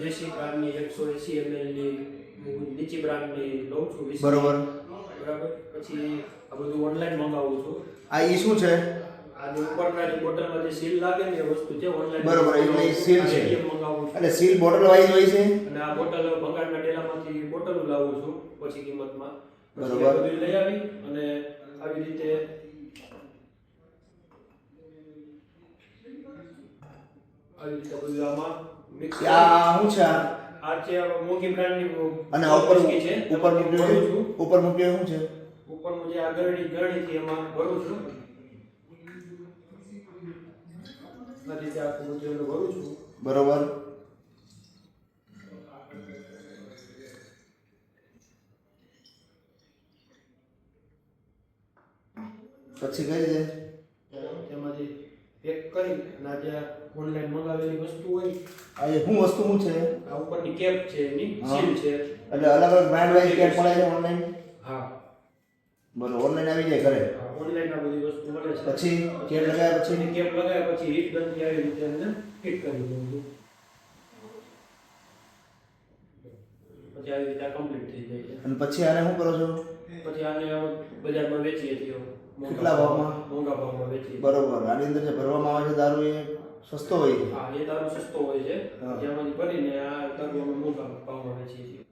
દેશી બ્રાન્ડની 180 ml ની નીચી બ્રાન્ડની લઉં છું 20. બરોબર. પછી આ બધું ઓનલાઈન મંગાવું છું. આ ઈ શું છે? આ જે ઉપરના જે બોટલમાં જે સીલ લાગે ને એ વસ્તુ છે ઓનલાઈન. બરોબર, એટલે સીલ છે. મંગાવું છું. એટલે સીલ બોટલ વાઇઝ હોય છે. અને આ બોટલ બંગાળના ડેલામાંથી બોટલો લાવું છું ઓછી કિંમતમાં. બરોબર. બધું લઈ આવી અને આવી રીતે બધું આમાં મિક્સ. આ શું છે? આ છે મોંઘી બ્રાન્ડની અને છે. ઉપર મૂક્યું શું છે? ઉપરનું જે આ ગરણી છે એમાં ભરું છું. આ રીતે આખું બધું એનું ભરું છું. બરોબર. પછી કઈ રીતે તેમાંથી પેક કરી અને જે ઓનલાઈન મંગાવેલી વસ્તુ હોય આ એ શું વસ્તુ શું છે? આ ઉપરની કેપ છે એની સીલ છે. એટલે અલગ અલગ બ્રાન્ડ વાઇઝ કેપ મળે છે ઓનલાઈન. હા બરોબર, ઓનલાઈન આવી જાય ઘરે. ઓનલાઈન આ બધી વસ્તુ મળે છે. પછી કેપ લગાવ્યા પછી કેપ લગાવ્યા પછી હીટ ગનથી આવી રીતે એને ફિટ કરી દઉં છું. પછી આવી રીતે કમ્પ્લીટ થઈ જાય છે. અને પછી આને શું કરો છો? પછી આને બજારમાં વેચીએ છીએ. કેટલા ભાવમાં? મોંઘા ભાવમાં વેચીએ. બરોબર. આની અંદર જે ભરવામાં આવે છે દારૂ એ સસ્તો હોય છે. હા, એ દારૂ સસ્તો હોય છે. હા. જેમાંથી ભરીને આ દારૂ અમે મોંઘા ભાવમાં વેચીએ છીએ.